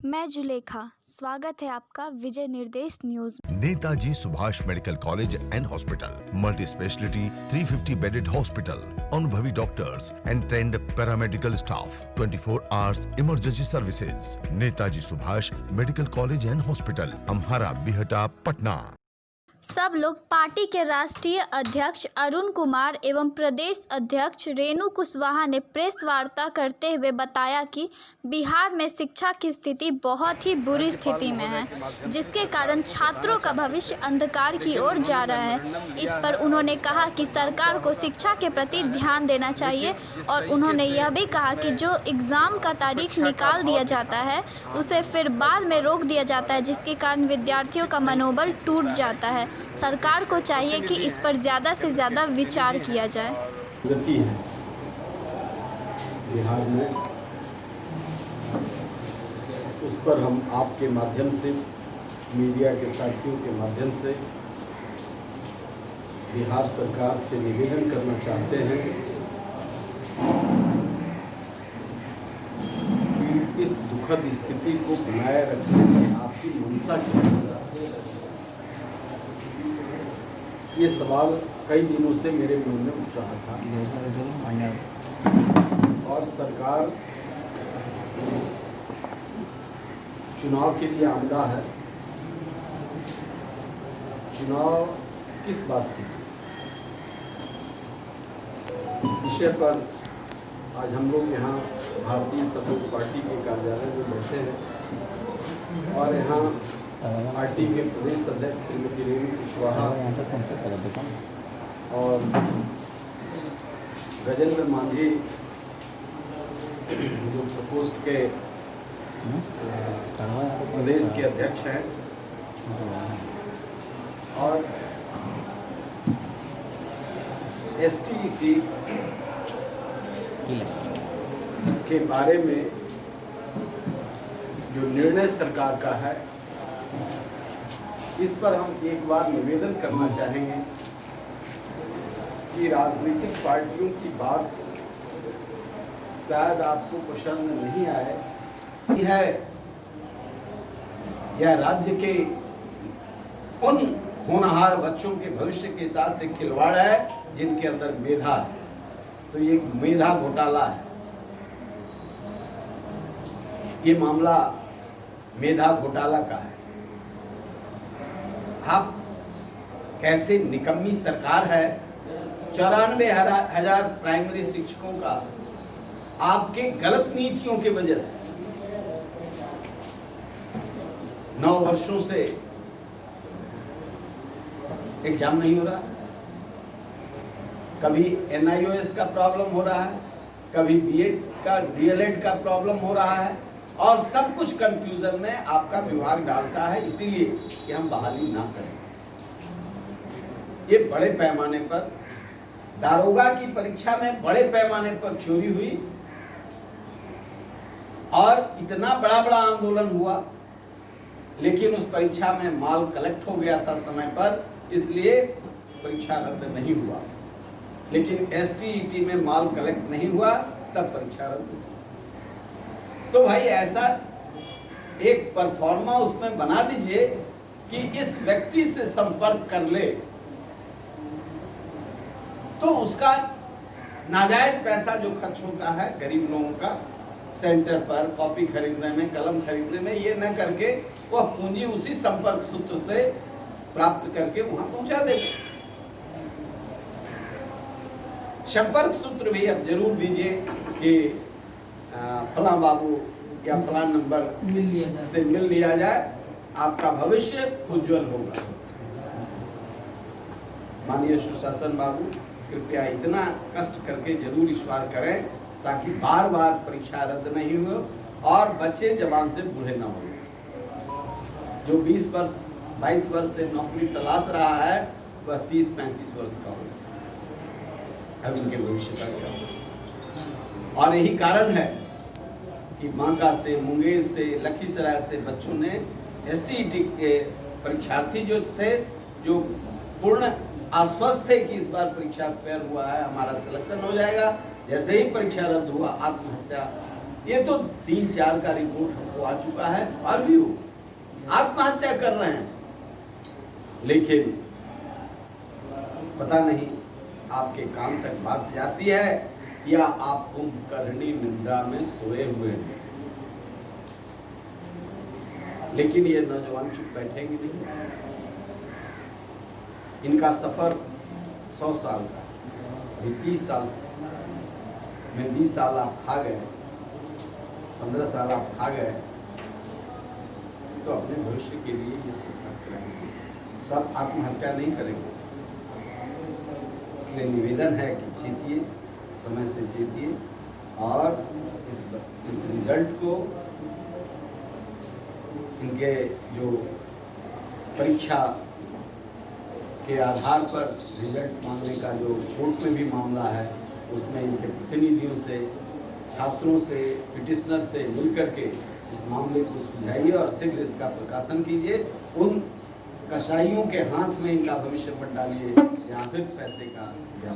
मैं जुलेखा, स्वागत है आपका Vijay Nirdesh news. Netaji Subhash medical college and hospital, multi speciality 350 bedded hospital, अनुभवी doctors and trained paramedical staff, 24 hours emergency services. Netaji Subhash medical college and hospital, Amhara, Bihta, Patna. सब लोग पार्टी के राष्ट्रीय अध्यक्ष अरुण कुमार एवं प्रदेश अध्यक्ष रेणु कुशवाहा ने प्रेस वार्ता करते हुए बताया कि बिहार में शिक्षा की स्थिति बहुत ही बुरी स्थिति में है, जिसके कारण छात्रों का भविष्य अंधकार की ओर जा रहा है। इस पर उन्होंने कहा कि सरकार को शिक्षा के प्रति ध्यान देना चाहिए और उन्होंने यह भी कहा कि जो एग्ज़ाम का तारीख निकाल दिया जाता है उसे फिर बाद में रोक दिया जाता है, जिसके कारण विद्यार्थियों का मनोबल टूट जाता है। सरकार को चाहिए कि इस पर ज़्यादा से ज़्यादा विचार किया जाए। गति है बिहार में, उस पर हम आपके माध्यम से, मीडिया के साथियों के माध्यम से बिहार सरकार से निवेदन करना चाहते हैं कि इस दुखद स्थिति को बनाए रखने में आपकी मंशा क्या है। ये सवाल कई दिनों से मेरे मन में उठ रहा था और सरकार चुनाव के लिए आमदा है। चुनाव किस बात की? इस विषय पर आज हम लोग यहाँ भारतीय सपूत पार्टी के कार्यालय में बैठे हैं और यहाँ पार्टी के प्रदेश अध्यक्ष श्रीमती रेणु कुशवाहा और गजेंद्र मांझी जो प्रकोष्ठ के प्रदेश के अध्यक्ष हैं और एसटीईटी के बारे में जो निर्णय सरकार का है, इस पर हम एक बार निवेदन करना चाहेंगे कि राजनीतिक पार्टियों की बात शायद आपको पसंद नहीं आए है, यह राज्य के उन होनहार बच्चों के भविष्य के साथ एक खिलवाड़ है जिनके अंदर मेधा है। तो ये मेधा घोटाला है, ये मामला मेधा घोटाला का है। आप कैसे निकम्मी सरकार है, 94,000 प्राइमरी शिक्षकों का आपके गलत नीतियों की वजह से 9 वर्षों से एग्जाम नहीं हो रहा। कभी NIOS का प्रॉब्लम हो रहा है, कभी बीएड का DLED का प्रॉब्लम हो रहा है और सब कुछ कंफ्यूजन में आपका विभाग डालता है, इसीलिए कि हम बहाली ना करें। ये बड़े पैमाने पर दारोगा की परीक्षा में बड़े पैमाने पर चोरी हुई और इतना बड़ा बड़ा आंदोलन हुआ, लेकिन उस परीक्षा में माल कलेक्ट हो गया था समय पर, इसलिए परीक्षा रद्द नहीं हुआ। लेकिन STET में माल कलेक्ट नहीं हुआ, तब परीक्षा रद्द हुई। तो भाई ऐसा एक परफॉर्मा उसमें बना दीजिए कि इस व्यक्ति से संपर्क कर ले तो उसका नाजायज पैसा जो खर्च होता है गरीब लोगों का सेंटर पर कॉपी खरीदने में, कलम खरीदने में, ये न करके वह पूंजी उसी संपर्क सूत्र से प्राप्त करके वहां पहुंचा देगा। संपर्क सूत्र भी अब जरूर दीजिए कि फला बाबू या फला नंबर से मिल लिया जाए, आपका भविष्य उज्जवल होगा। माननीय सुशासन बाबू, कृपया इतना कष्ट करके जरूर ईश्वर करें ताकि बार बार परीक्षा रद्द नहीं हो और बच्चे जवान से बूढ़े ना हो। जो 20 वर्ष 22 वर्ष से नौकरी तलाश रहा है वह 30-35 वर्ष का होगा। अब इनके भविष्य का क्या होगा? और यही कारण है कि बांका से, मुंगेर से, लखीसराय से बच्चों ने STET के परीक्षार्थी जो थे, जो पूर्ण आश्वस्त थे कि इस बार परीक्षा फेयर हुआ है, हमारा सिलेक्शन हो जाएगा, जैसे ही परीक्षा रद्द हुआ आत्महत्या ये तो 3-4 का रिपोर्ट हमको आ चुका है और भी वो आत्महत्या कर रहे हैं, लेकिन पता नहीं आपके कान तक बात जाती है या आप कुंभकर्णी निंदा में सोए हुए हैं। लेकिन ये नौजवान चुप बैठेंगे नहीं। इनका सफर 100 साल का, अभी 30 साल में 20 साल आप खा गए, 15 साल आप खा गए, तो अपने भविष्य के लिए ये सब करते रहेंगे। सब आत्महत्या नहीं करेंगे। इसलिए निवेदन है कि चेतिए, समय से चेतिए और इस रिजल्ट को, इनके जो परीक्षा के आधार पर रिजल्ट मांगने का जो कोर्ट में भी मामला है, उसमें इनके प्रतिनिधियों से, छात्रों से, पिटिशनर से मिलकर के इस मामले को सुलझाइए और शीघ्र इसका प्रकाशन कीजिए। उन कसाईयों के हाथ में इनका भविष्य मत डालिए जहाँ फिर पैसे का